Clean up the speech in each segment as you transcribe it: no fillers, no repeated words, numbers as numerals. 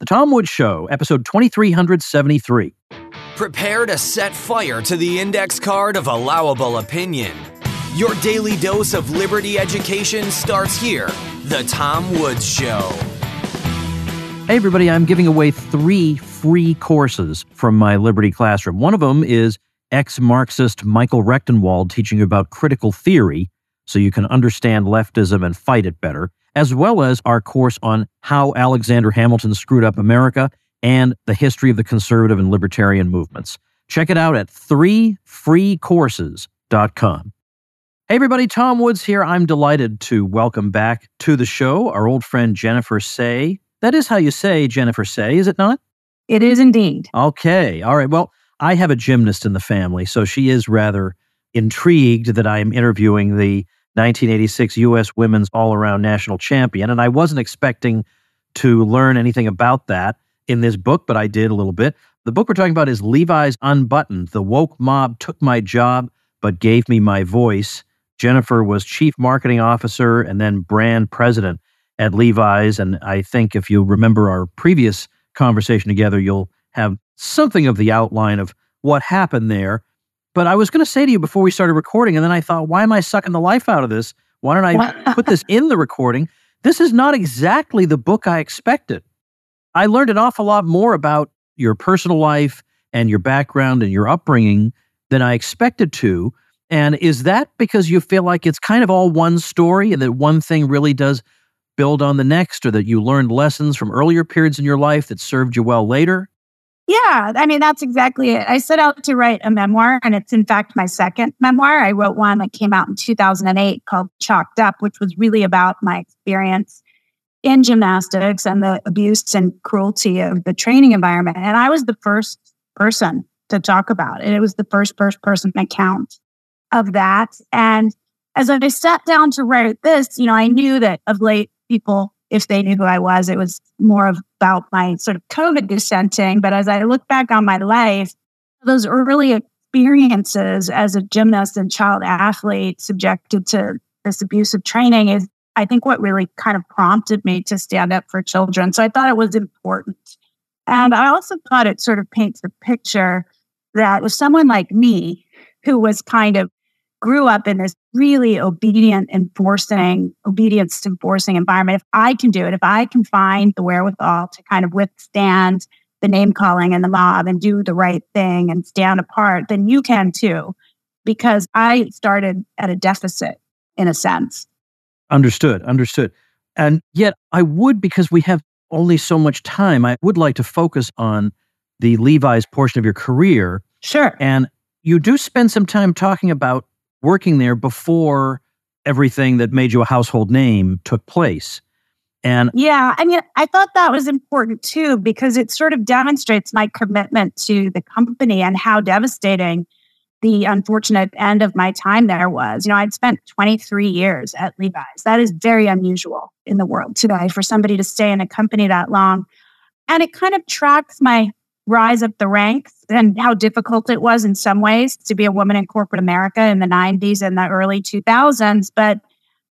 The Tom Woods Show, episode 2373. Prepare to set fire to the index card of allowable opinion. Your daily dose of liberty education starts here. The Tom Woods Show. Hey, everybody, I'm giving away 3 free courses from my Liberty Classroom. One of them is ex-Marxist Michael Rechtenwald teaching you about critical theory so you can understand leftism and fight it better, as well as our course on how Alexander Hamilton screwed up America and the history of the conservative and libertarian movements. Check it out at 3freecourses.com. Hey everybody, Tom Woods here. I'm delighted to welcome back to the show our old friend Jennifer Say. That is how you say Jennifer Say, is it not? It is indeed. Okay, all right. Well, I have a gymnast in the family, so she is rather intrigued that I am interviewing the 1986 U.S. Women's All-Around National Champion, and I wasn't expecting to learn anything about that in this book, but I did a little bit. The book we're talking about is Levi's Unbuttoned. The woke mob took my job, but gave me my voice. Jennifer was chief marketing officer and then brand president at Levi's, and I think if you remember our previous conversation together, you'll have something of the outline of what happened there. But I was going to say to you before we started recording, and then I thought, why am I sucking the life out of this? Why don't I put this in the recording? This is not exactly the book I expected. I learned an awful lot more about your personal life and your background and your upbringing than I expected to. And is that because you feel like it's kind of all one story and that one thing really does build on the next, or that you learned lessons from earlier periods in your life that served you well later? Yeah, I mean, that's exactly it. I set out to write a memoir, and it's in fact my second memoir. I wrote one that came out in 2008 called Chalked Up, which was really about my experience in gymnastics and the abuse and cruelty of the training environment. And I was the first person to talk about it. It was the first person account of that. And as I sat down to write this, I knew that of late people, if they knew who I was, it was more about my sort of COVID dissenting. But as I look back on my life, those early experiences as a gymnast and child athlete subjected to this abusive training is, I think, what really kind of prompted me to stand up for children. So I thought it was important. And I also thought it sort of paints a picture that with someone like me, who was kind of grew up in this really obedience enforcing environment. If I can do it, if I can find the wherewithal to kind of withstand the name calling and the mob and do the right thing and stand apart, then you can too, because I started at a deficit in a sense. Understood. And yet I would, because we have only so much time, I would like to focus on the Levi's portion of your career. Sure. And you do spend some time talking about working there before everything that made you a household name took place. And yeah, I mean, I thought that was important too, because it sort of demonstrates my commitment to the company and how devastating the unfortunate end of my time there was. I'd spent 23 years at Levi's. That is very unusual in the world today for somebody to stay in a company that long. And it kind of tracks my rise up the ranks and how difficult it was in some ways to be a woman in corporate America in the 90s and the early 2000s. But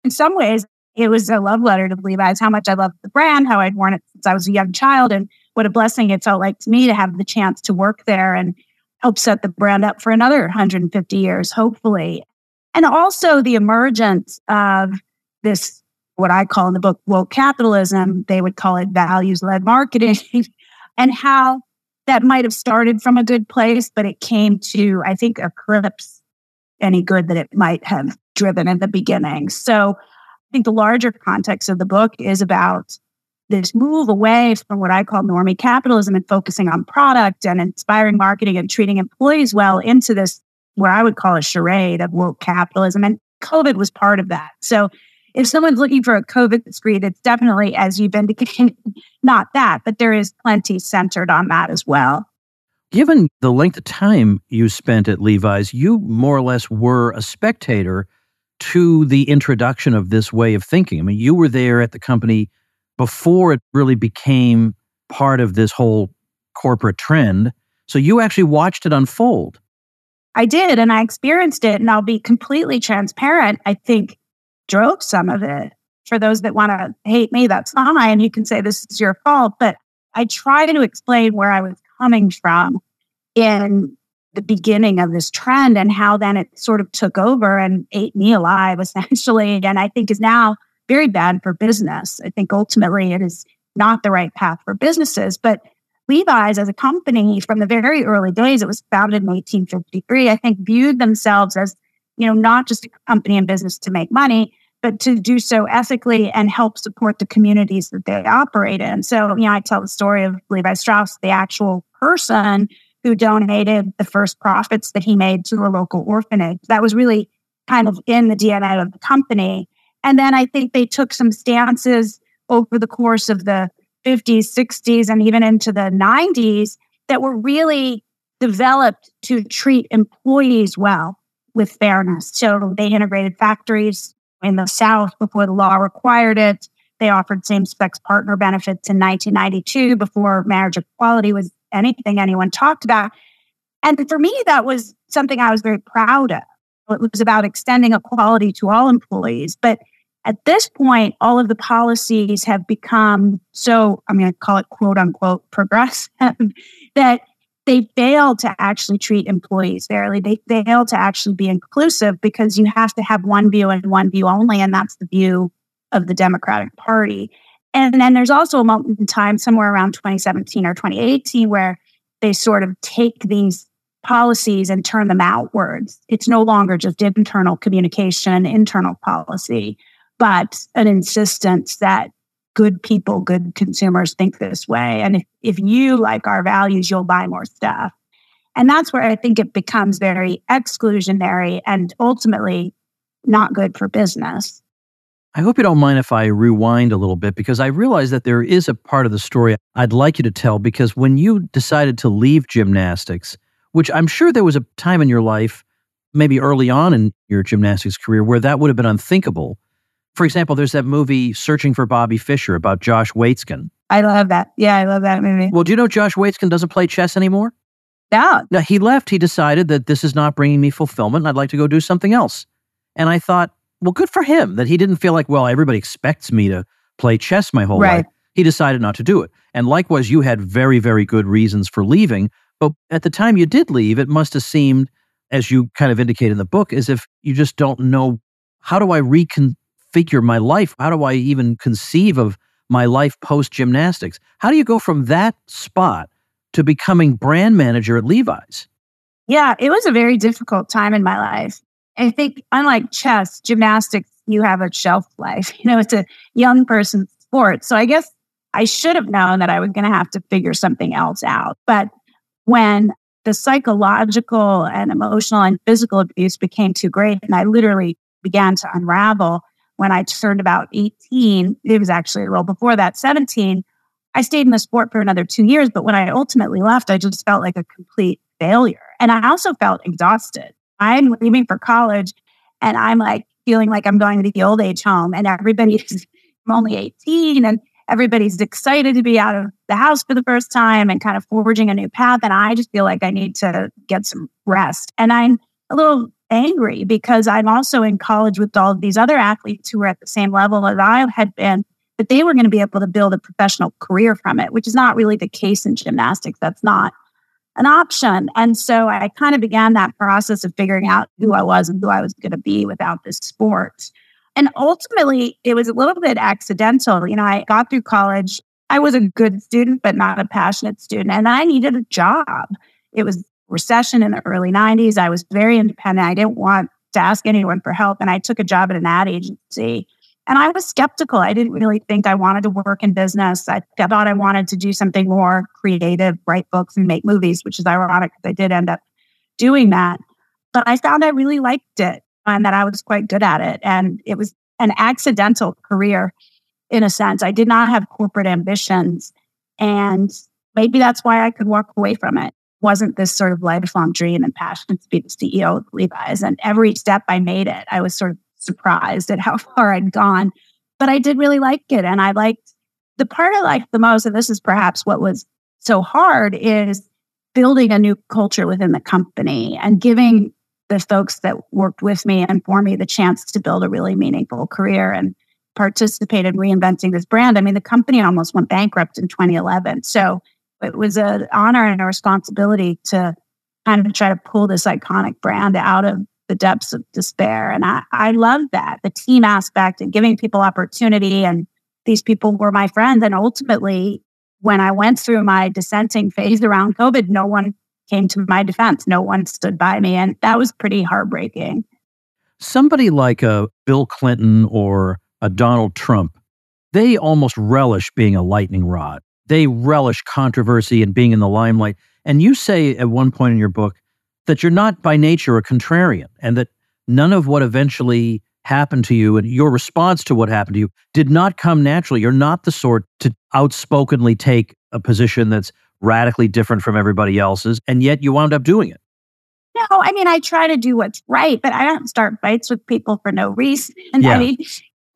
in some ways, it was a love letter to Levi's, how much I loved the brand, how I'd worn it since I was a young child, and what a blessing it felt like to me to have the chance to work there and help set the brand up for another 150 years, hopefully. And also the emergence of this, what I call in the book, woke capitalism. They would call it values-led marketing, and how that might have started from a good place, but it came to, I think, eclipse any good that it might have driven in the beginning. So I think the larger context of the book is about this move away from what I call normie capitalism and focusing on product and inspiring marketing and treating employees well into this, what I would call a charade of woke capitalism. And COVID was part of that. So if someone's looking for a COVID screed, it's definitely, as you've indicated, not that, but there is plenty centered on that as well. Given the length of time you spent at Levi's, you more or less were a spectator to the introduction of this way of thinking. I mean, you were there at the company before it really became part of this whole corporate trend. So you actually watched it unfold. I did, and I experienced it, and I'll be completely transparent. I think drove some of it. For those that want to hate me, that's fine. You can say this is your fault. But I try to explain where I was coming from in the beginning of this trend and how then it sort of took over and ate me alive, essentially. And I think is now very bad for business. I think ultimately it is not the right path for businesses. But Levi's as a company from the very early days, it was founded in 1853, I think viewed themselves as, not just a company in business to make money, but to do so ethically and help support the communities that they operate in. So, I tell the story of Levi Strauss, the actual person who donated the first profits that he made to a local orphanage. That was really kind of in the DNA of the company. And then I think they took some stances over the course of the 50s, 60s, and even into the 90s that were really developed to treat employees well with fairness. So they integrated factories in the South before the law required it. They offered same-sex partner benefits in 1992 before marriage equality was anything anyone talked about. And for me, that was something I was very proud of. It was about extending equality to all employees. But at this point, all of the policies have become so, I'm going to call it quote unquote progressive, that they fail to actually treat employees fairly. They fail to actually be inclusive because you have to have one view and one view only, and that's the view of the Democratic Party. And then there's also a moment in time somewhere around 2017 or 2018 where they sort of take these policies and turn them outwards. It's no longer just internal communication, internal policy, but an insistence that good people, good consumers think this way. And if you like our values, you'll buy more stuff. And that's where I think it becomes very exclusionary and ultimately not good for business. I hope you don't mind if I rewind a little bit, because I realize that there is a part of the story I'd like you to tell, because when you decided to leave gymnastics, which I'm sure there was a time in your life, maybe early on in your gymnastics career, where that would have been unthinkable. For example, there's that movie Searching for Bobby Fischer about Josh Waitzkin. I love that. Yeah, I love that movie. Well, do you know Josh Waitzkin doesn't play chess anymore? No. No, he left. He decided that this is not bringing me fulfillment and I'd like to go do something else. And I thought, well, good for him that he didn't feel like, well, everybody expects me to play chess my whole life. He decided not to do it. And likewise, you had very, very good reasons for leaving. But at the time you did leave, it must have seemed, as you kind of indicate in the book, as if you just don't know, how do I reconfigure my life? How do I even conceive of my life post-gymnastics? How do you go from that spot to becoming brand manager at Levi's? Yeah, it was a very difficult time in my life. I think unlike chess, gymnastics, you have a shelf life. It's a young person's sport. So I guess I should have known that I was going to have to figure something else out. But when the psychological and emotional and physical abuse became too great, and I literally began to unravel when I turned about 18, it was actually a little before that, 17, I stayed in the sport for another 2 years. But when I ultimately left, I just felt like a complete failure. And I also felt exhausted. I'm leaving for college and I'm like feeling like I'm going to the old age home, and everybody's I'm only 18 and everybody's excited to be out of the house for the first time and kind of forging a new path. And I just feel like I need to get some rest. And I'm a little angry because I'm also in college with all of these other athletes who were at the same level as I had been, but they were going to be able to build a professional career from it, which is not really the case in gymnastics. That's not an option. And so I kind of began that process of figuring out who I was and who I was going to be without this sport. And ultimately, it was a little bit accidental. I got through college. I was a good student, but not a passionate student. And I needed a job. It was recession in the early 90s. I was very independent. I didn't want to ask anyone for help. And I took a job at an ad agency. And I was skeptical. I didn't really think I wanted to work in business. I thought I wanted to do something more creative, write books and make movies, which is ironic because I did end up doing that. But I found I really liked it and that I was quite good at it. And it was an accidental career in a sense. I did not have corporate ambitions. And maybe that's why I could walk away from it. It wasn't this sort of lifelong dream and passion to be the CEO of Levi's. And every step I made it, I was sort of surprised at how far I'd gone. But I did really like it. And I liked the part I liked the most, and this is perhaps what was so hard, is building a new culture within the company and giving the folks that worked with me and for me the chance to build a really meaningful career. And participate in reinventing this brand. I mean, the company almost went bankrupt in 2011. So it was an honor and a responsibility to kind of try to pull this iconic brand out of the depths of despair. And I love that, the team aspect and giving people opportunity. And these people were my friends. And ultimately, when I went through my dissenting phase around COVID, no one came to my defense. No one stood by me. And that was pretty heartbreaking. Somebody like a Bill Clinton or a Donald Trump, they almost relish being a lightning rod. They relish controversy and being in the limelight. And you say at one point in your book that you're not by nature a contrarian, and that none of what eventually happened to you and your response to what happened to you did not come naturally. You're not the sort to outspokenly take a position that's radically different from everybody else's, and yet you wound up doing it. No, I mean, I try to do what's right, but I don't start fights with people for no reason. And I mean,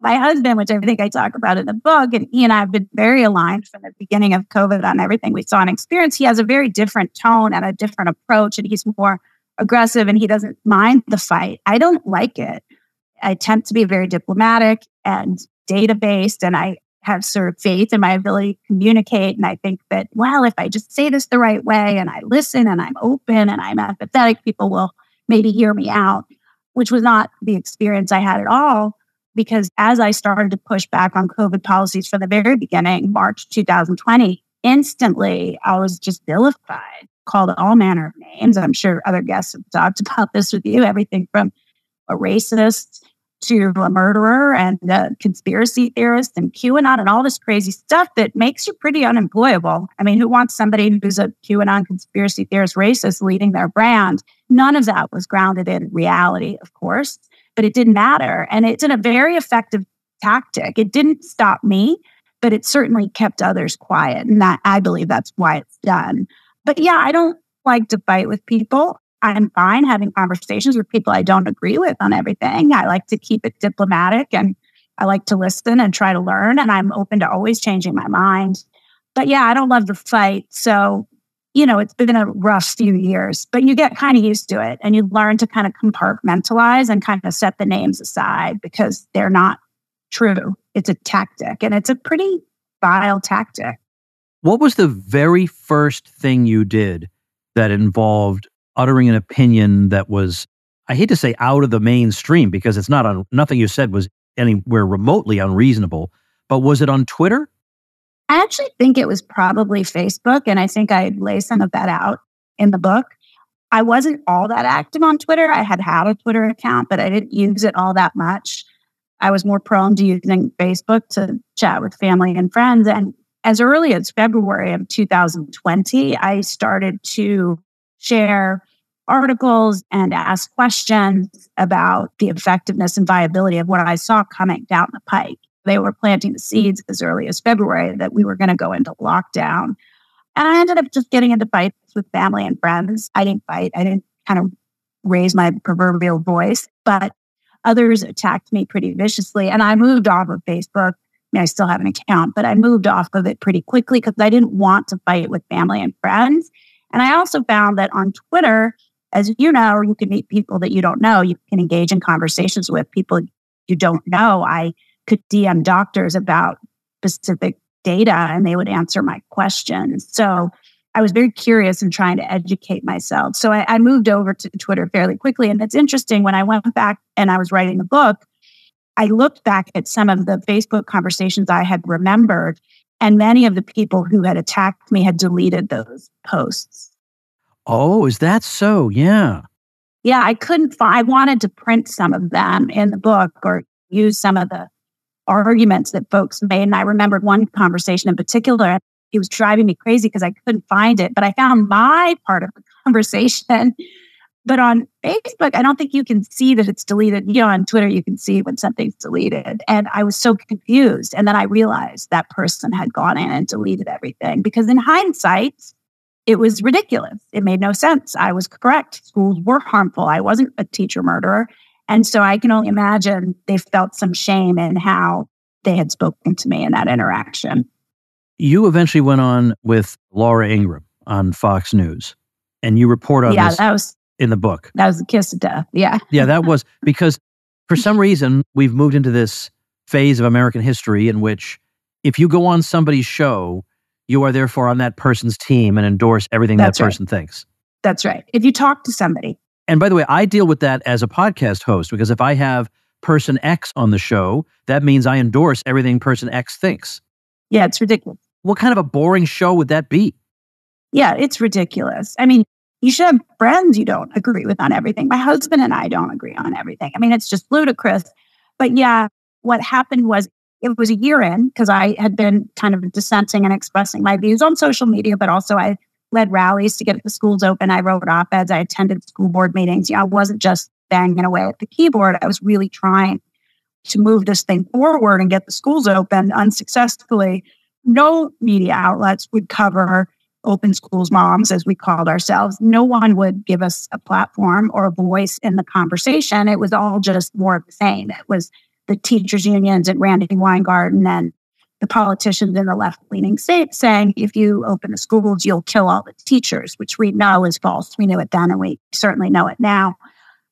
my husband, which I think I talk about in the book, and he and I have been very aligned from the beginning of COVID on everything we saw and experienced. He has a very different tone and a different approach, and he's more aggressive and he doesn't mind the fight. I don't like it. I attempt to be very diplomatic and data-based, and I have sort of faith in my ability to communicate. And I think that, well, if I just say this the right way and I listen and I'm open and I'm empathetic, people will maybe hear me out, which was not the experience I had at all. Because as I started to push back on COVID policies from the very beginning, March 2020, instantly I was just vilified, called all manner of names. I'm sure other guests have talked about this with you, everything from a racist to a murderer and a conspiracy theorist and QAnon and all this crazy stuff that makes you pretty unemployable. I mean, who wants somebody who's a QAnon conspiracy theorist racist leading their brand? None of that was grounded in reality, of course, but it didn't matter. And it's a very effective tactic. It didn't stop me, but it certainly kept others quiet. And that, I believe that's why it's done. But yeah, I don't like to fight with people. I'm fine having conversations with people I don't agree with on everything. I like to keep it diplomatic, and I like to listen and try to learn. And I'm open to always changing my mind. But yeah, I don't love to fight. So, it's been a rough few years, but you get kind of used to it and you learn to kind of compartmentalize and kind of set the names aside because they're not true. It's a tactic, and it's a pretty vile tactic. What was the very first thing you did that involved uttering an opinion that was, I hate to say out of the mainstream because it's not nothing you said was anywhere remotely unreasonable, but was it on Twitter? I actually think it was probably Facebook, and I think I lay some of that out in the book. I wasn't all that active on Twitter. I had a Twitter account, but I didn't use it all that much. I was more prone to using Facebook to chat with family and friends. And as early as February of 2020, I started to share articles and ask questions about the effectiveness and viability of what I saw coming down the pike. They were planting the seeds as early as February that we were going to go into lockdown. And I ended up just getting into fights with family and friends. I didn't fight. I didn't kind of raise my proverbial voice, but others attacked me pretty viciously. And I moved off of Facebook. I mean, I still have an account, but I moved off of it pretty quickly because I didn't want to fight with family and friends. And I also found that on Twitter, as you know, you can meet people that you don't know. You can engage in conversations with people you don't know. I could DM doctors about specific data and they would answer my questions. So I was very curious and trying to educate myself. So I moved over to Twitter fairly quickly. And it's interesting, when I went back and I was writing the book, I looked back at some of the Facebook conversations I had remembered, and many of the people who had attacked me had deleted those posts. Oh, is that so? Yeah. Yeah, I couldn't find, I wanted to print some of them in the book or use some of the arguments that folks made. And I remembered one conversation in particular. It was driving me crazy because I couldn't find it, but I found my part of the conversation. But on Facebook, I don't think you can see that it's deleted. On Twitter, you can see when something's deleted. And I was so confused. And then I realized that person had gone in and deleted everything because in hindsight, it was ridiculous. It made no sense. I was correct. Schools were harmful. I wasn't a teacher murderer. And so I can only imagine they felt some shame in how they had spoken to me in that interaction. You eventually went on with Laura Ingraham on Fox News, and you report on this that was in the book. That was the kiss of death. Yeah. Yeah, that was because for some reason we've moved into this phase of American history in which if you go on somebody's show, you are therefore on that person's team and endorse everything That's that right. person thinks. That's right. If you talk to somebody. And by the way, I deal with that as a podcast host because if I have person X on the show, that means I endorse everything person X thinks. Yeah, it's ridiculous. What kind of a boring show would that be? Yeah, it's ridiculous. I mean, you should have friends you don't agree with on everything. My husband and I don't agree on everything. I mean, it's just ludicrous. But yeah, what happened was it was a year in because I had been kind of dissenting and expressing my views on social media, but also I led rallies to get the schools open. I wrote op-eds. I attended school board meetings. I wasn't just banging away at the keyboard. I was really trying to move this thing forward and get the schools open unsuccessfully. No media outlets would cover open schools moms, as we called ourselves. No one would give us a platform or a voice in the conversation. It was all just more of the same. It was the teachers' unions at Randy Weingarten and the politicians in the left-leaning states saying, if you open the schools, you'll kill all the teachers, which we know is false. We knew it then, and we certainly know it now.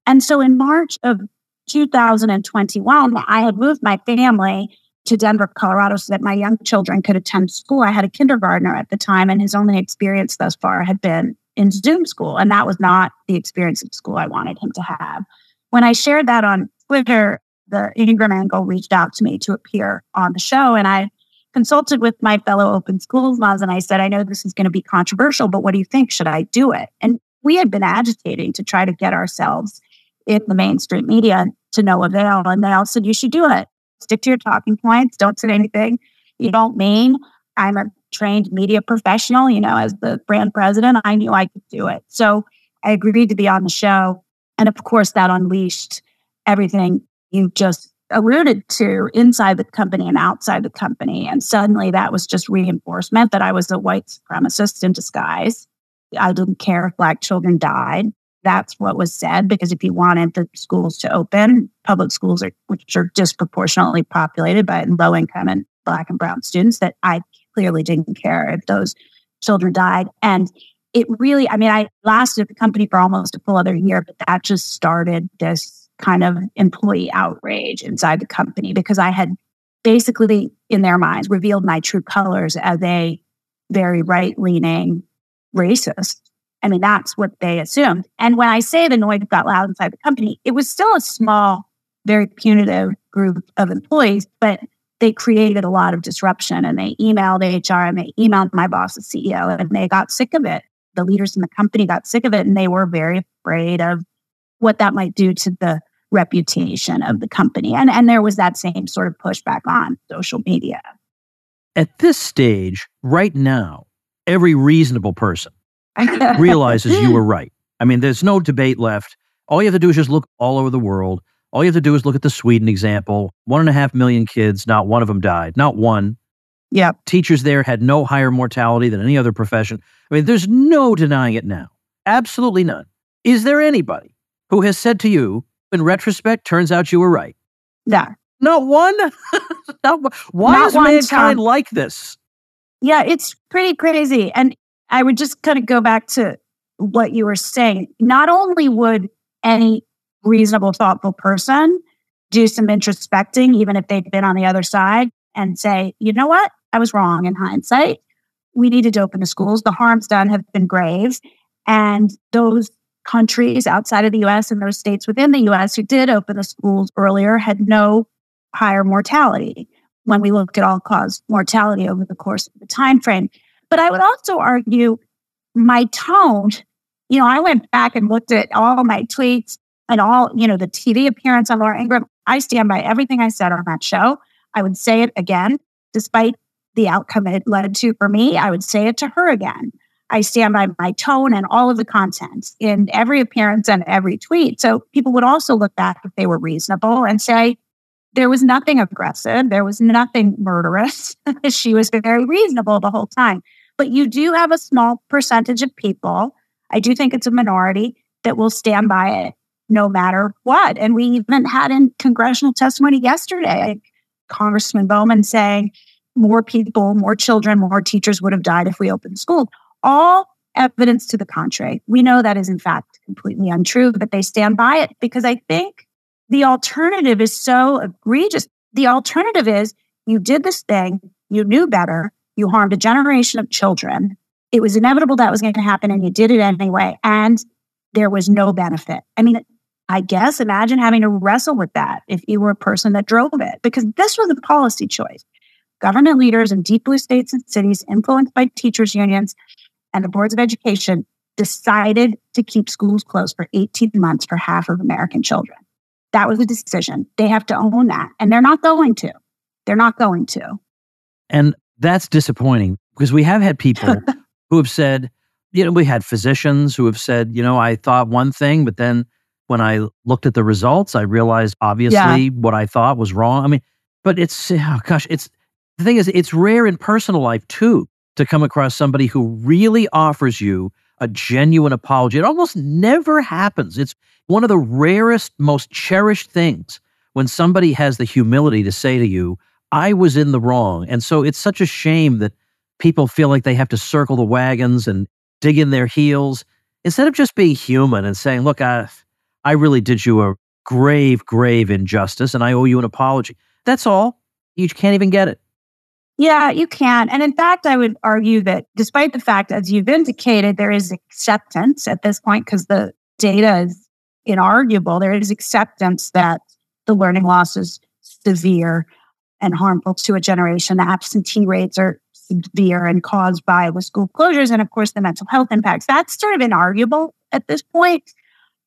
And so in March of 2021, I had moved my family to Denver, Colorado, so that my young children could attend school. I had a kindergartner at the time, and his only experience thus far had been in Zoom school. And that was not the experience of school I wanted him to have. When I shared that on Twitter, the Ingram angle reached out to me to appear on the show. And I consulted with my fellow open schools moms, and I said, I know this is going to be controversial, but what do you think? Should I do it? And we had been agitating to try to get ourselves in the mainstream media to no avail. And they all said, you should do it. Stick to your talking points. Don't say anything you don't mean. I'm a trained media professional. As the brand president, I knew I could do it. So I agreed to be on the show. And of course, that unleashed everything you just alluded to inside the company and outside the company. And suddenly that was just reinforcement that I was a white supremacist in disguise. I didn't care if Black children died. That's what was said, because if you wanted the schools to open, public schools, which are disproportionately populated by low-income and Black and brown students, that I clearly didn't care if those children died. And it really, I lasted at the company for almost a full other year, but that just started this kind of employee outrage inside the company because I had basically, in their minds, revealed my true colors as a very right-leaning racist. That's what they assumed. And when I say the noise got loud inside the company, it was still a small, very punitive group of employees, but they created a lot of disruption, and they emailed HR and they emailed my boss, the CEO, and they got sick of it. The leaders in the company got sick of it, and they were very afraid of what that might do to the reputation of the company. And there was that same sort of pushback on social media. At this stage, right now, every reasonable person realizes you were right. There's no debate left. All you have to do is just look all over the world. All you have to do is look at the Sweden example. 1.5 million kids, not one of them died. Not one. Yeah. Teachers there had no higher mortality than any other profession. There's no denying it now. Absolutely none. Is there anybody who has said to you, in retrospect, turns out you were right? No. Not one? Why is mankind like this? Yeah, it's pretty crazy. And I would just kind of go back to what you were saying. Not only would any reasonable, thoughtful person do some introspecting, even if they'd been on the other side, and say, you know what? I was wrong in hindsight. We needed to open the schools. The harms done have been grave. And those countries outside of the U.S. and those states within the U.S. who did open the schools earlier had no higher mortality when we look at all-cause mortality over the course of the time frame. But I would also argue my tone, I went back and looked at all my tweets and all, the TV appearance on Laura Ingraham. I stand by everything I said on that show. I would say it again, despite the outcome it led to for me. I would say it to her again. I stand by my tone and all of the content in every appearance and every tweet. So people would also look back if they were reasonable and say, there was nothing aggressive. There was nothing murderous. She was very reasonable the whole time. But you do have a small percentage of people, I do think it's a minority, that will stand by it no matter what. And we even had in congressional testimony yesterday, Congressman Bowman saying more people, more children, more teachers would have died if we opened schools. All evidence to the contrary. We know that is in fact completely untrue, but they stand by it because I think the alternative is so egregious. The alternative is you did this thing, you knew better, you harmed a generation of children. It was inevitable that was going to happen and you did it anyway. And there was no benefit. I mean, I guess imagine having to wrestle with that if you were a person that drove it, because this was a policy choice. Government leaders in deep blue states and cities influenced by teachers' unions and the boards of education decided to keep schools closed for 18 months for half of American children. That was a decision. They have to own that. And they're not going to. They're not going to. And that's disappointing because we have had people who have said, we had physicians who have said, I thought one thing, but then when I looked at the results, I realized obviously what I thought was wrong. I mean, but the thing is, it's rare in personal life too to come across somebody who really offers you a genuine apology. It almost never happens. It's one of the rarest, most cherished things when somebody has the humility to say to you, I was in the wrong. And so it's such a shame that people feel like they have to circle the wagons and dig in their heels instead of just being human and saying, look, I really did you a grave, grave injustice and I owe you an apology. That's all. You can't even get it. Yeah, you can. And in fact, I would argue that despite the fact, as you've indicated, there is acceptance at this point because the data is inarguable. There is acceptance that the learning loss is severe and harmful to a generation. The absentee rates are severe and caused by the school closures. And of course, the mental health impacts. That's sort of inarguable at this point.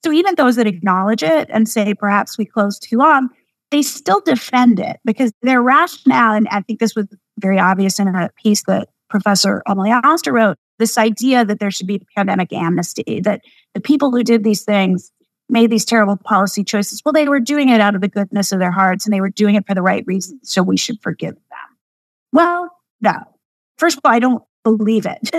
So even those that acknowledge it and say, perhaps we closed too long, they still defend it because their rationale, and I think this was very obvious in a piece that Professor Emily Oster wrote, this idea that there should be pandemic amnesty, that the people who did these things made these terrible policy choices. Well, they were doing it out of the goodness of their hearts and they were doing it for the right reasons, so we should forgive them. Well, no. First of all, I don't believe it.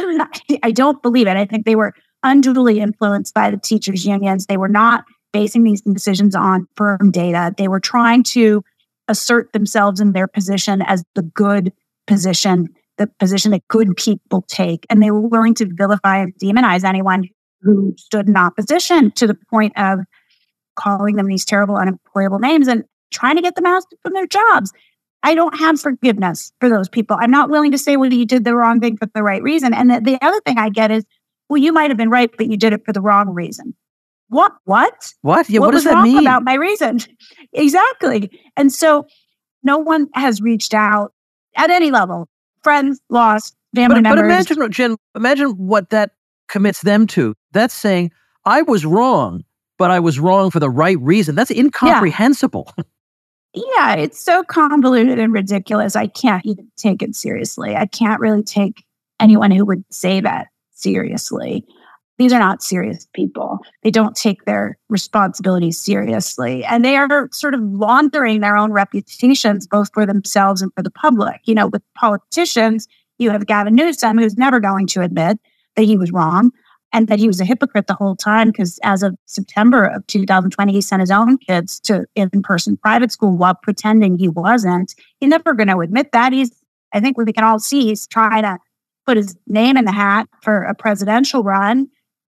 I don't believe it. I think they were unduly influenced by the teachers' unions. They were not basing these decisions on firm data. They were trying to assert themselves in their position as the good position, the position that good people take. And they were willing to vilify and demonize anyone who stood in opposition to the point of calling them these terrible, unemployable names and trying to get them out from their jobs. I don't have forgiveness for those people. I'm not willing to say, well, you did the wrong thing for the right reason. And the other thing I get is, well, you might have been right, but you did it for the wrong reason. What? Yeah, what does that wrong mean? About my reason? Exactly. And so no one has reached out at any level. Friends, lost, family members. But imagine what that commits them to. That's saying, I was wrong, but I was wrong for the right reason. That's incomprehensible. Yeah, it's so convoluted and ridiculous. I can't even take it seriously. I can't really take anyone who would say that seriously. These are not serious people. They don't take their responsibilities seriously. And they are sort of laundering their own reputations, both for themselves and for the public. With politicians, you have Gavin Newsom, who's never going to admit that he was wrong and that he was a hypocrite the whole time, because as of September of 2020, he sent his own kids to in-person private school while pretending he wasn't. He's never going to admit that. I think we can all see he's trying to put his name in the hat for a presidential run.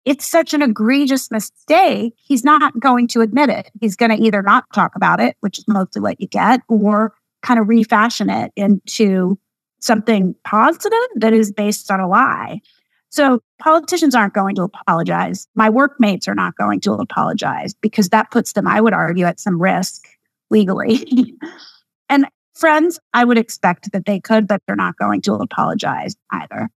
It's such an egregious mistake. He's not going to admit it. He's going to either not talk about it, which is mostly what you get, or kind of refashion it into something positive that is based on a lie. So politicians aren't going to apologize. My workmates are not going to apologize because that puts them, I would argue, at some risk legally. And friends, I would expect that they could, but they're not going to apologize either.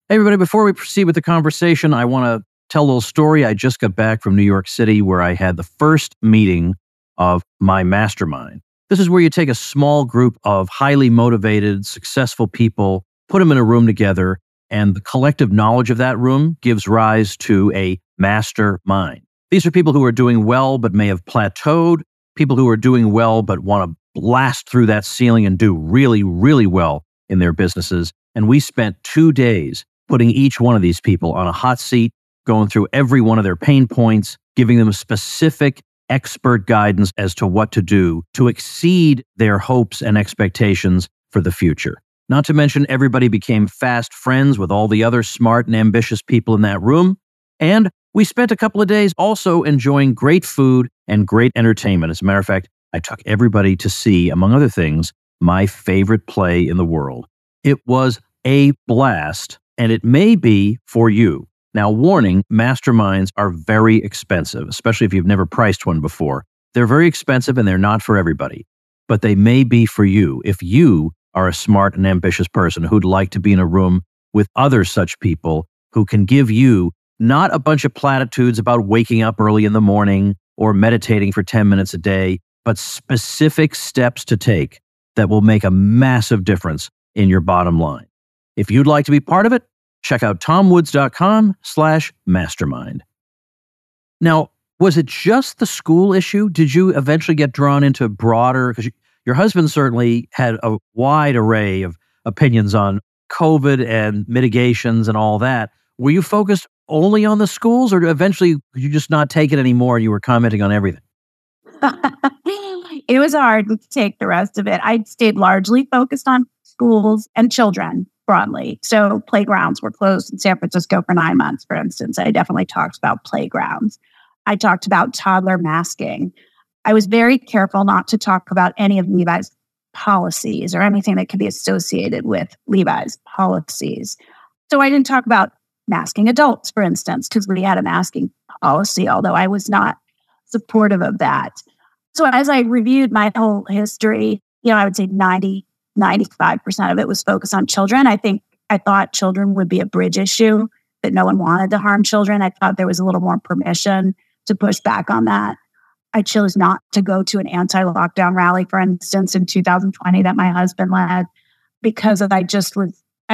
Hey, everybody, before we proceed with the conversation, I want to tell a little story. I just got back from New York City where I had the first meeting of my mastermind. This is where you take a small group of highly motivated, successful people, put them in a room together, and the collective knowledge of that room gives rise to a mastermind. These are people who are doing well but may have plateaued, people who are doing well but want to blast through that ceiling and do really, really well in their businesses. And we spent 2 days putting each one of these people on a hot seat, going through every one of their pain points, giving them specific expert guidance as to what to do to exceed their hopes and expectations for the future. Not to mention, everybody became fast friends with all the other smart and ambitious people in that room. And we spent a couple of days also enjoying great food and great entertainment. As a matter of fact, I took everybody to see, among other things, my favorite play in the world. It was a blast, and it may be for you. Now, warning, masterminds are very expensive, especially if you've never priced one before. They're very expensive and they're not for everybody, but they may be for you if you are a smart and ambitious person who'd like to be in a room with other such people who can give you not a bunch of platitudes about waking up early in the morning or meditating for 10 minutes a day, but specific steps to take that will make a massive difference in your bottom line. If you'd like to be part of it, check out tomwoods.com/mastermind. Now, was it just the school issue? Did you eventually get drawn into broader, because your husband certainly had a wide array of opinions on COVID and mitigations and all that. Were you focused only on the schools, or eventually could you just not take it anymore and you were commenting on everything? It was hard to take the rest of it. I stayed largely focused on schools and children broadly. So playgrounds were closed in San Francisco for 9 months, for instance. I definitely talked about playgrounds. I talked about toddler masking. I was very careful not to talk about any of Levi's policies or anything that could be associated with Levi's policies. So I didn't talk about masking adults, for instance, because we had a masking policy, although I was not supportive of that. So as I reviewed my whole history, I would say 95% of it was focused on children. I thought children would be a bridge issue, that no one wanted to harm children. I thought there was a little more permission to push back on that. I chose not to go to an anti-lockdown rally, for instance, in 2020 that my husband led, because I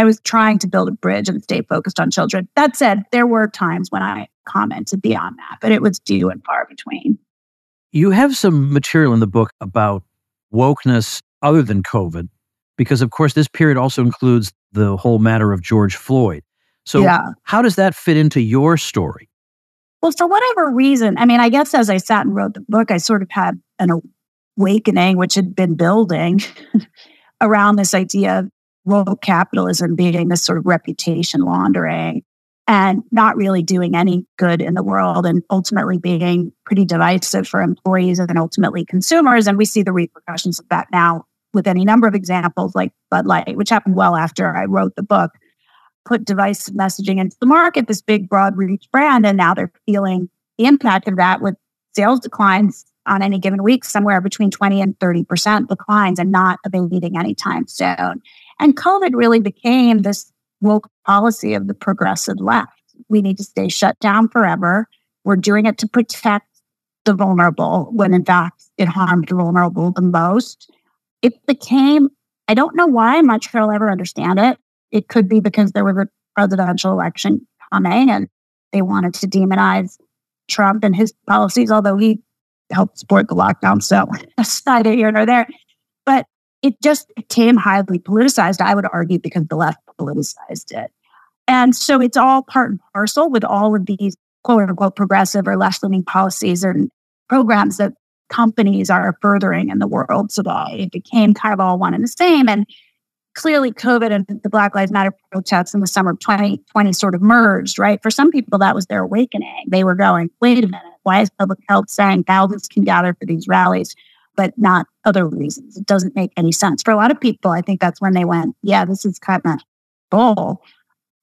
was trying to build a bridge and stay focused on children. That said, there were times when I commented beyond that, but it was few and far between. You have some material in the book about wokeness other than COVID, because, of course, this period also includes the whole matter of George Floyd. So How does that fit into your story? Well, for whatever reason, I guess as I sat and wrote the book, I sort of had an awakening, which had been building around this idea of woke capitalism being this sort of reputation laundering and not really doing any good in the world, and ultimately being pretty divisive for employees and ultimately consumers. And we see the repercussions of that now with any number of examples like Bud Light, which happened well after I wrote the book, put divisive messaging into the market, this big, broad reach brand. And now they're feeling the impact of that with sales declines on any given week, somewhere between 20 and 30% declines, and not abating anytime soon. And COVID really became this woke policy of the progressive left. We need to stay shut down forever. We're doing it to protect the vulnerable, when in fact it harmed the vulnerable the most. It became, I don't know why, I'm not sure I'll ever understand it. It could be because there was a presidential election coming and they wanted to demonize Trump and his policies, although he helped support the lockdown. So that's neither here nor there. But it just became highly politicized, I would argue, because the left politicized it. And so it's all part and parcel with all of these quote unquote progressive or left-leaning policies and programs that companies are furthering in the world today. It became kind of all one and the same. And clearly COVID and the Black Lives Matter protests in the summer of 2020 sort of merged, right? For some people, that was their awakening. They were going, wait a minute, why is public health saying thousands can gather for these rallies, but not other reasons? It doesn't make any sense. For a lot of people, I think that's when they went, yeah, this is kind of bull.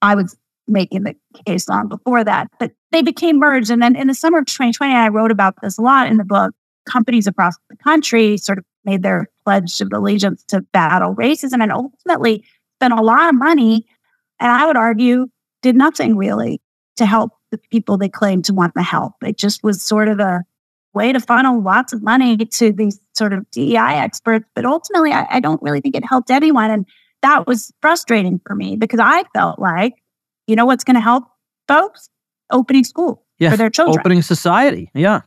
I was making the case long before that, but they became merged. And then in the summer of 2020, I wrote about this a lot in the book. Companies across the country sort of made their pledge of allegiance to battle racism and ultimately spent a lot of money, and I would argue did nothing really to help the people they claimed to want to help. It just was sort of a way to funnel lots of money to these sort of DEI experts. But ultimately, I don't really think it helped anyone. And that was frustrating for me because I felt like, you know what's going to help folks? Opening school for their children. Opening society. Yeah.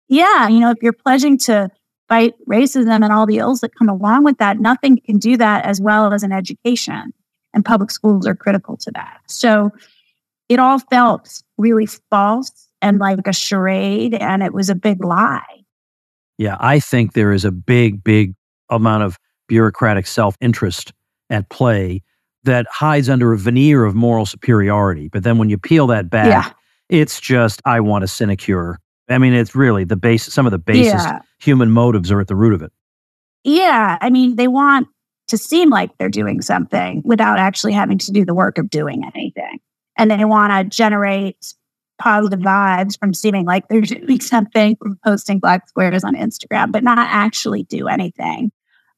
Yeah. If you're pledging to fight racism and all the ills that come along with that, nothing can do that as well as an education. And public schools are critical to that. So it all felt really false and like a charade, and it was a big lie. Yeah, I think there is a big, big amount of bureaucratic self-interest at play that hides under a veneer of moral superiority. But then when you peel that back, it's just, I want a sinecure. It's really the base, some of the basis human motives are at the root of it. Yeah. I mean, they want to seem like they're doing something without actually having to do the work of doing anything. And they want to generate positive vibes from seeming like they're doing something, from posting black squares on Instagram, but not actually do anything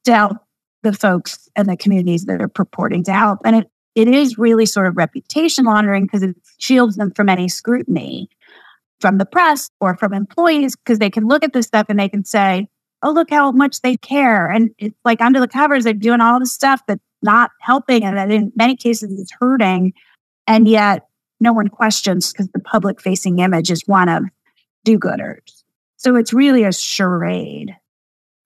to help the folks and the communities that are purporting to help. And it is really sort of reputation laundering because it shields them from any scrutiny from the press or from employees, because they can look at this stuff and they can say, oh, look how much they care. And it's like under the covers, they're doing all this stuff that's not helping and that in many cases is hurting. And yet no one questions because the public facing image is one of do-gooders. So it's really a charade.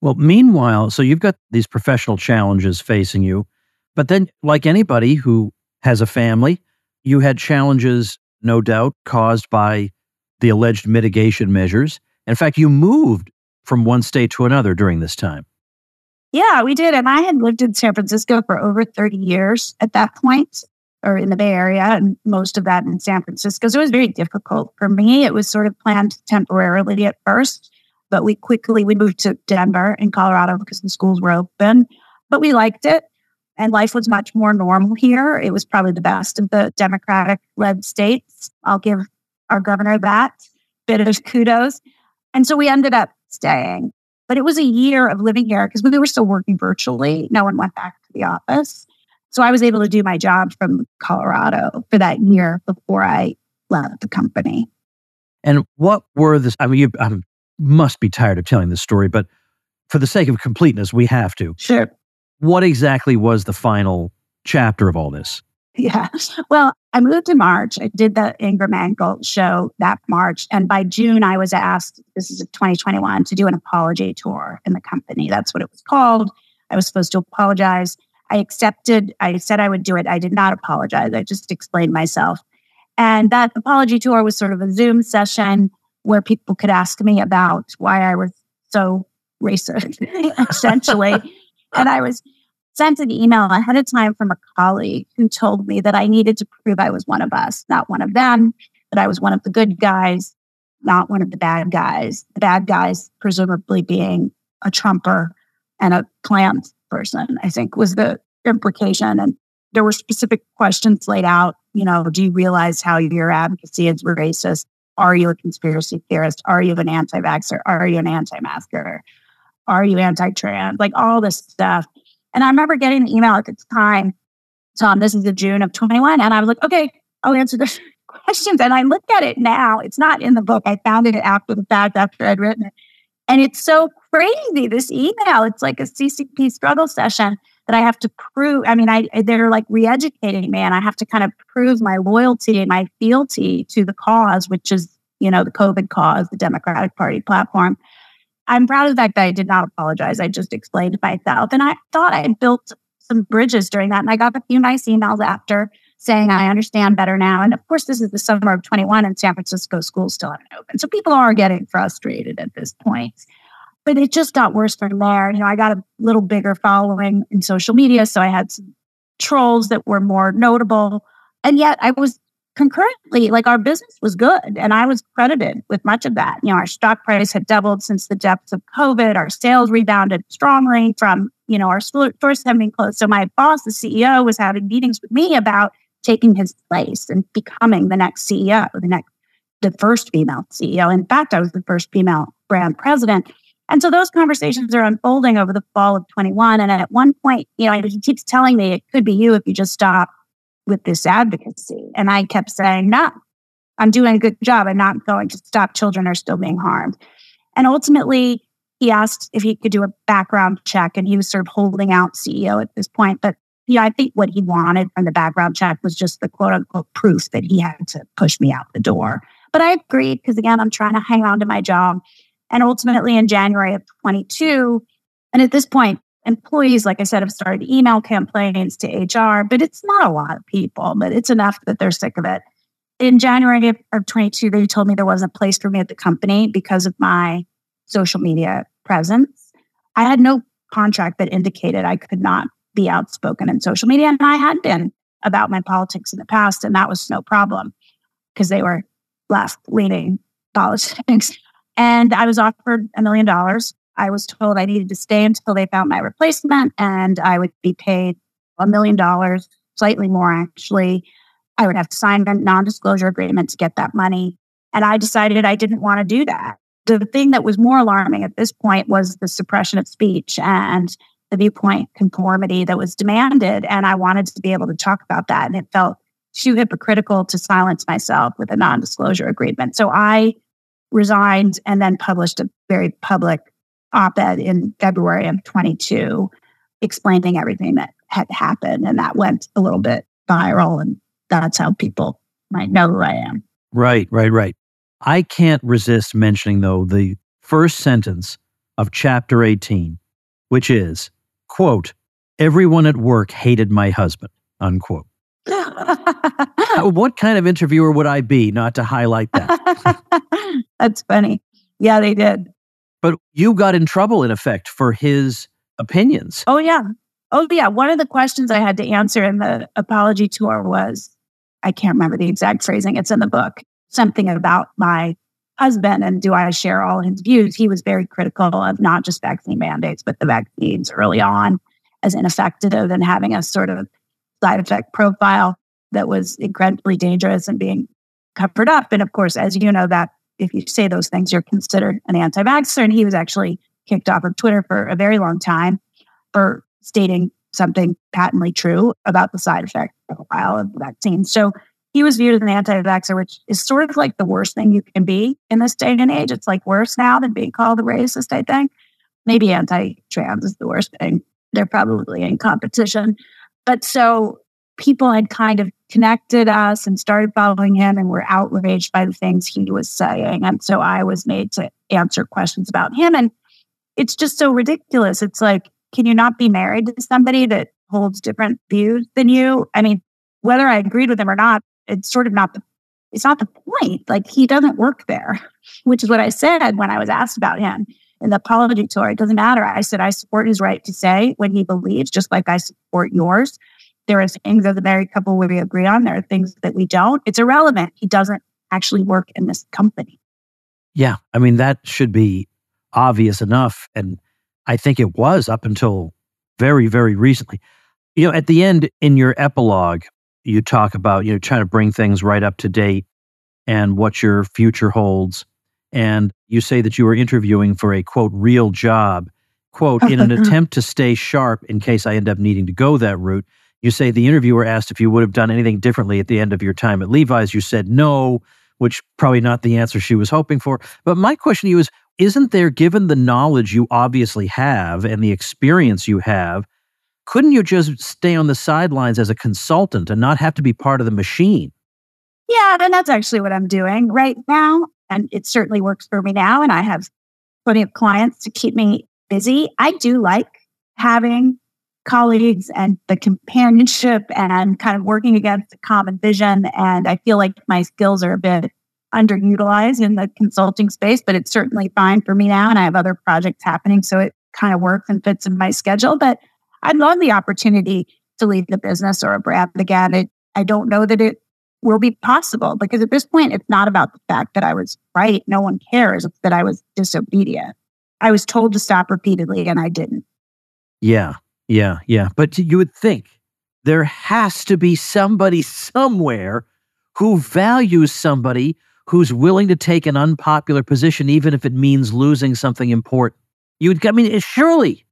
Well, meanwhile, so you've got these professional challenges facing you, but then like anybody who has a family, you had challenges, no doubt, caused by the alleged mitigation measures. In fact, you moved from one state to another during this time. Yeah, we did. And I had lived in San Francisco for over 30 years at that point, or in the Bay Area, and most of that in San Francisco. So it was very difficult for me. It was sort of planned temporarily at first, but we moved to Denver in Colorado because the schools were open, but we liked it. And life was much more normal here. It was probably the best of the Democratic-led states. I'll give our governor that bit of kudos. And so we ended up staying. But it was a year of living here because we were still working virtually. No one went back to the office. So I was able to do my job from Colorado for that year before I left the company. And what were the, I mean, you must be tired of telling this story, but for the sake of completeness, we have to. Sure. What exactly was the final chapter of all this? Yeah. Well, I moved in March. I did the Ingram Ankle show that March. And by June, I was asked, this is 2021, to do an apology tour in the company. That's what it was called. I was supposed to apologize. I accepted. I said I would do it. I did not apologize. I just explained myself. And that apology tour was sort of a Zoom session where people could ask me about why I was so racist, essentially. And I was sent an email ahead of time from a colleague who told me that I needed to prove I was one of us, not one of them, that I was one of the good guys, not one of the bad guys. The bad guys, presumably being a Trumper and a Klan person, I think was the implication. And there were specific questions laid out. You know, do you realize how your advocacy is racist? Are you a conspiracy theorist? Are you an anti-vaxxer? Are you an anti-masker? Are you anti-trans? Like all this stuff. And I remember getting the email at the time, Tom, this is the June of 21. And I was like, okay, I'll answer the questions. And I look at it now. It's not in the book. I found it after the fact, after I'd written it. And it's so crazy, this email. It's like a CCP struggle session that I have to prove. I mean, they're like re-educating me, and I have to kind of prove my loyalty and my fealty to the cause, which is, you know, the COVID cause, the Democratic Party platform. I'm proud of the fact that I did not apologize. I just explained myself. And I thought I had built some bridges during that. And I got a few nice emails after saying, I understand better now. And of course, this is the summer of 21 and San Francisco schools still haven't opened. So people are getting frustrated at this point. But it just got worse from there. You know, I got a little bigger following in social media. So I had some trolls that were more notable. And yet I was concurrently, like, our business was good. And I was credited with much of that. You know, our stock price had doubled since the depths of COVID. Our sales rebounded strongly from, you know, our stores having been closed. So my boss, the CEO, was having meetings with me about taking his place and becoming the next CEO, the first female CEO. In fact, I was the first female brand president. And so those conversations are unfolding over the fall of 21. And at one point, you know, he keeps telling me it could be you if you just stop with this advocacy. And I kept saying, no, I'm doing a good job. I'm not going to stop. Children are still being harmed. And ultimately, he asked if he could do a background check, and he was sort of holding out CEO at this point. But yeah, I think what he wanted from the background check was just the quote unquote proof that he had to push me out the door. But I agreed because, again, I'm trying to hang on to my job. And ultimately in January of 22, and at this point, employees, like I said, have started email campaigns to HR, but it's not a lot of people, but it's enough that they're sick of it. In January of 22, they told me there wasn't a place for me at the company because of my social media presence. I had no contract that indicated I could not be outspoken in social media. And I had been about my politics in the past, and that was no problem because they were left-leaning politics. And I was offered $1 million. I was told I needed to stay until they found my replacement, and I would be paid $1 million, slightly more actually. I would have to sign a non-disclosure agreement to get that money. And I decided I didn't want to do that. The thing that was more alarming at this point was the suppression of speech and the viewpoint conformity that was demanded. And I wanted to be able to talk about that. And it felt too hypocritical to silence myself with a non-disclosure agreement. So I resigned and then published a very public op-ed in February of 22 explaining everything that had happened. And that went a little bit viral. And that's how people might know who I am. Right. I can't resist mentioning, though, the first sentence of chapter 18, which is, quote, "Everyone at work hated my husband," unquote. What kind of interviewer would I be not to highlight that? That's funny. Yeah, they did. But you got in trouble, in effect, for his opinions. Oh, yeah. One of the questions I had to answer in the apology tour was, I can't remember the exact phrasing. It's in the book. Something about my husband and do I share all his views? He was very critical of not just vaccine mandates, but the vaccines early on as ineffective and having a sort of side effect profile that was incredibly dangerous and being covered up. And of course, as you know, that if you say those things, you're considered an anti-vaxxer. And he was actually kicked off of Twitter for a very long time for stating something patently true about the side effect profile of the vaccine. So he was viewed as an anti-vaxxer, which is sort of like the worst thing you can be in this day and age. It's like worse now than being called a racist, I think. Maybe anti-trans is the worst thing. They're probably in competition. But so people had kind of connected us and started following him and were outraged by the things he was saying. And so I was made to answer questions about him. And it's just so ridiculous. It's like, can you not be married to somebody that holds different views than you? I mean, whether I agreed with him or not, it's sort of it's not the point. Like, he doesn't work there, which is what I said when I was asked about him in the apology tour. It doesn't matter. I said, I support his right to say what he believes, just like I support yours. There are things as a married couple where we agree on. There are things that we don't. It's irrelevant. He doesn't actually work in this company. Yeah. I mean, that should be obvious enough. And I think it was up until very, very recently. At the end in your epilogue, you talk about, trying to bring things right up to date and what your future holds. And you say that you were interviewing for a, quote, real job, quote, in an attempt to stay sharp in case I end up needing to go that route. You say the interviewer asked if you would have done anything differently at the end of your time at Levi's. You said no, which probably not the answer she was hoping for. But my question to you is, isn't there, given the knowledge you obviously have and the experience you have, couldn't you just stay on the sidelines as a consultant and not have to be part of the machine? Yeah, and that's actually what I'm doing right now. And it certainly works for me now. And I have plenty of clients to keep me busy. I do like having colleagues and the companionship and kind of working against a common vision. And I feel like my skills are a bit underutilized in the consulting space, but it's certainly fine for me now. And I have other projects happening, so it kind of works and fits in my schedule. But I'd love the opportunity to lead the business or a brand again. I don't know that it will be possible, because at this point, it's not about the fact that I was right. No one cares. It's that I was disobedient. I was told to stop repeatedly and I didn't. Yeah. But you would think there has to be somebody somewhere who values somebody who's willing to take an unpopular position, even if it means losing something important. Surely.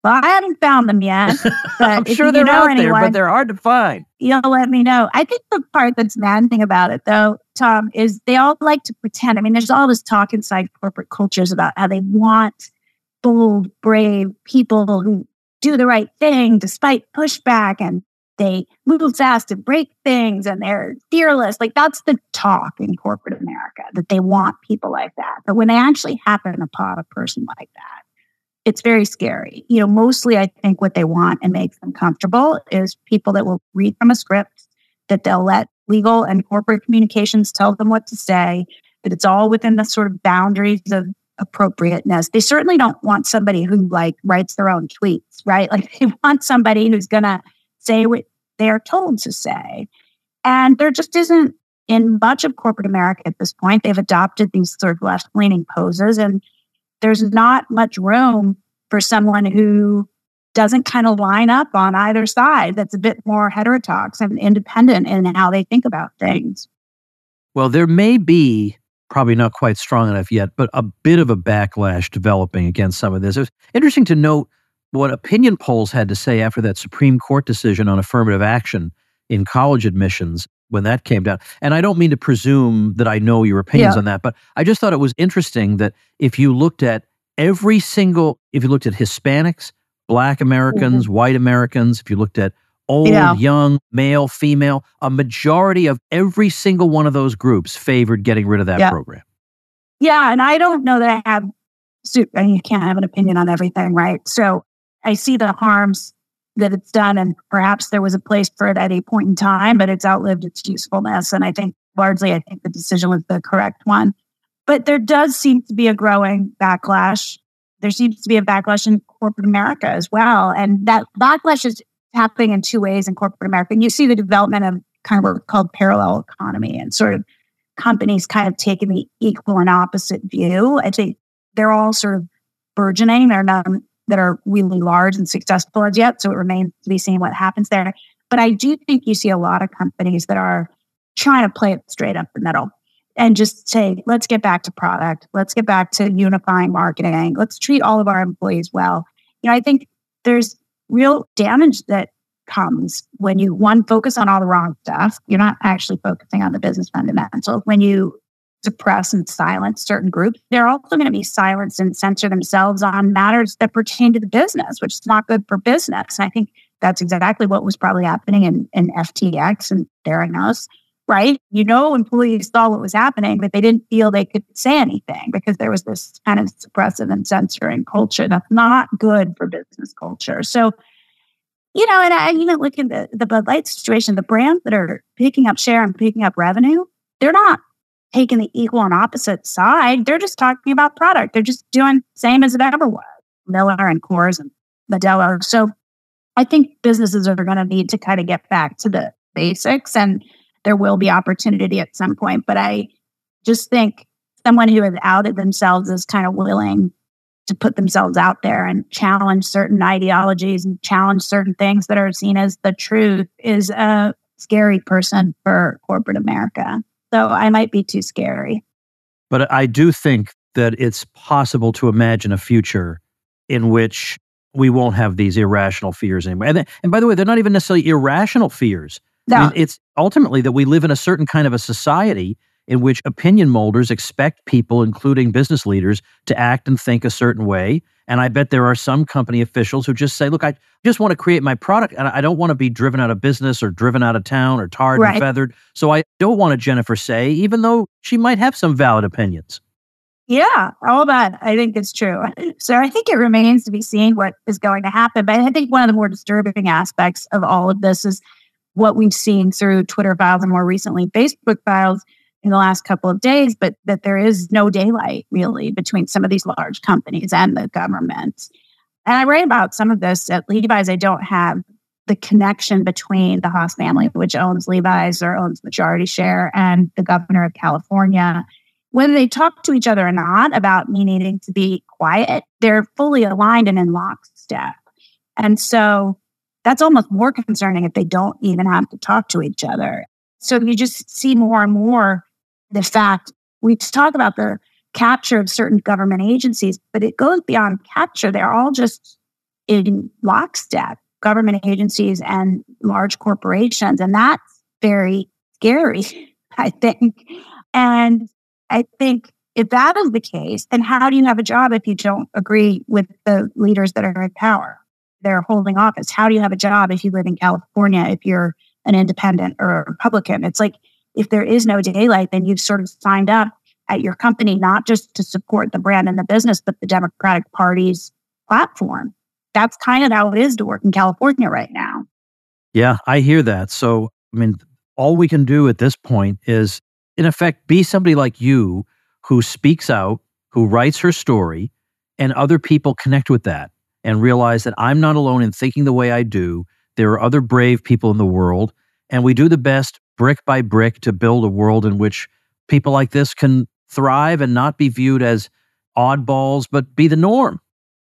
Well, I haven't found them yet. But I'm sure they're out there, but they're hard to find. You'll let me know. I think the part that's maddening about it, though, Tom, is they all like to pretend. I mean, there's all this talk inside corporate cultures about how they want bold, brave people who do the right thing despite pushback, and they move fast and break things, and they're fearless. Like, that's the talk in corporate America, that they want people like that. But when they actually happen upon a person like that, it's very scary. Mostly I think what they want and makes them comfortable is people that will read from a script, that they'll let legal and corporate communications tell them what to say, that it's all within the sort of boundaries of appropriateness. They certainly don't want somebody who writes their own tweets, right? Like, they want somebody who's going to say what they're told to say. And there just isn't in much of corporate America at this point. They've adopted these sort of left-leaning poses, and there's not much room for someone who doesn't kind of line up on either side, that's a bit more heterodox and independent in how they think about things. Well, there may be, probably not quite strong enough yet, but a bit of a backlash developing against some of this. It was interesting to note what opinion polls had to say after that Supreme Court decision on affirmative action in college admissions when that came down. And I don't mean to presume that I know your opinions on that, but I just thought it was interesting that if you looked at if you looked at Hispanics, Black Americans, white Americans, if you looked at old, young, male, female, a majority of every single one of those groups favored getting rid of that program. Yeah, and I don't know that I have, and you can't have an opinion on everything, right? So I see the harms that it's done, and perhaps there was a place for it at a point in time, but it's outlived its usefulness. And I think largely, the decision was the correct one. But there does seem to be a growing backlash. There seems to be a backlash in corporate America as well. And that backlash is happening in two ways in corporate America. And you see the development of kind of what's called parallel economy and sort of companies kind of taking the equal and opposite view. I think they're all sort of burgeoning. There are none that are really large and successful as yet. So it remains to be seen what happens there. But I do think you see a lot of companies that are trying to play it straight up the middle and just say, let's get back to product. Let's get back to unifying marketing. Let's treat all of our employees well. I think there's real damage that comes when you, one, focus on all the wrong stuff. You're not actually focusing on the business fundamentals. When you suppress and silence certain groups, they're also going to be silenced and censor themselves on matters that pertain to the business, which is not good for business. And I think that's exactly what was probably happening in FTX and Theranos. Right? Employees saw what was happening, but they didn't feel they could say anything because there was this kind of suppressive and censoring culture that's not good for business culture. So, and I even look at the Bud Light situation, the brands that are picking up share and picking up revenue, they're not taking the equal and opposite side. They're just talking about product. They're just doing the same as it ever was. Miller and Coors and Modelo. So I think businesses are going to need to kind of get back to the basics, and there will be opportunity at some point. But I just think someone who has outed themselves as kind of willing to put themselves out there and challenge certain ideologies and challenge certain things that are seen as the truth is a scary person for corporate America. So I might be too scary. But I do think that it's possible to imagine a future in which we won't have these irrational fears anymore. And by the way, they're not even necessarily irrational fears. No. I mean, it's ultimately that we live in a certain kind of a society in which opinion molders expect people, including business leaders, to act and think a certain way. And I bet there are some company officials who just say, look, I just want to create my product and I don't want to be driven out of business or driven out of town or tarred and feathered. So I don't want a Jennifer Say, even though she might have some valid opinions. Yeah, all that. I think it's true. So I think it remains to be seen what is going to happen. But I think one of the more disturbing aspects of all of this is what we've seen through Twitter files and more recently Facebook files in the last couple of days, but that there is no daylight really between some of these large companies and the government. And I write about some of this at Levi's. I don't have the connection between the Haas family, which owns Levi's or owns majority share, and the governor of California. Whether they talk to each other or not about me needing to be quiet, they're fully aligned and in lockstep. And so that's almost more concerning if they don't even have to talk to each other. So you just see more and more the fact, we talk about the capture of certain government agencies, but it goes beyond capture. They're all just in lockstep, government agencies and large corporations. And that's very scary, I think. And I think if that is the case, then how do you have a job if you don't agree with the leaders that are in power? They're holding office. How do you have a job if you live in California, if you're an independent or a Republican? It's like, if there is no daylight, then you've sort of signed up at your company, not just to support the brand and the business, but the Democratic Party's platform. That's kind of how it is to work in California right now. Yeah, I hear that. So, I mean, all we can do at this point is, in effect, be somebody like you who speaks out, who writes her story, and other people connect with that and realize that I'm not alone in thinking the way I do. There are other brave people in the world, and we do the best brick by brick to build a world in which people like this can thrive and not be viewed as oddballs, but be the norm.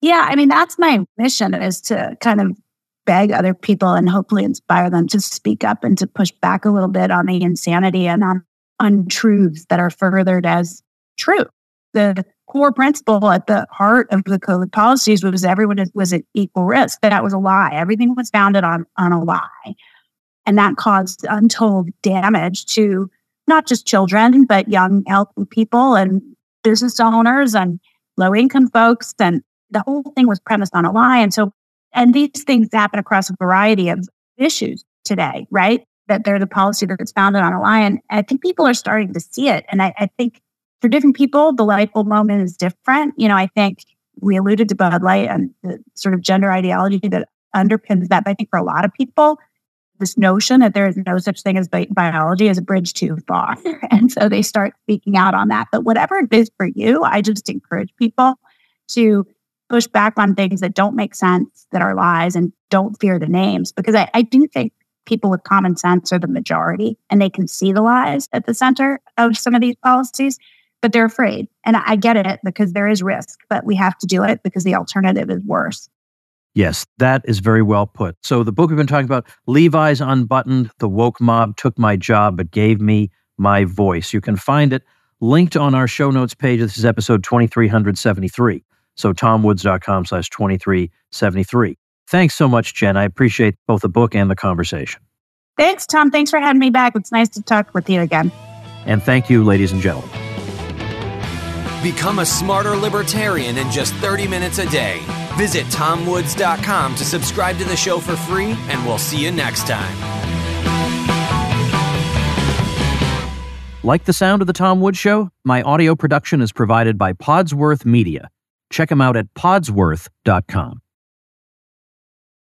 Yeah, I mean, that's my mission, is to kind of beg other people and hopefully inspire them to speak up and to push back a little bit on the insanity and on untruths that are furthered as true. The core principle at the heart of the COVID policies was everyone was at equal risk. That was a lie. Everything was founded on a lie. And that caused untold damage to not just children, but young, healthy people and business owners and low-income folks. And the whole thing was premised on a lie. And these things happen across a variety of issues today, right? That they're the policy that's founded on a lie. And I think people are starting to see it. And I think for different people, the light bulb moment is different. I think we alluded to Bud Light and the sort of gender ideology that underpins that. But I think for a lot of people, this notion that there is no such thing as biology is a bridge too far. And so they start speaking out on that. But whatever it is for you, I just encourage people to push back on things that don't make sense, that are lies, and don't fear the names. Because I do think people with common sense are the majority, and they can see the lies at the center of some of these policies, but they're afraid. And I get it, because there is risk, but we have to do it because the alternative is worse. Yes, that is very well put. So the book we've been talking about, Levi's Unbuttoned, The Woke Mob Took My Job But Gave Me My Voice. You can find it linked on our show notes page. This is episode 2373. So tomwoods.com/2373. Thanks so much, Jen. I appreciate both the book and the conversation. Thanks, Tom. Thanks for having me back. It's nice to talk with you again. And thank you, ladies and gentlemen. Become a smarter libertarian in just 30 minutes a day. Visit tomwoods.com to subscribe to the show for free, and we'll see you next time. Like the sound of The Tom Woods Show? My audio production is provided by Podsworth Media. Check them out at podsworth.com.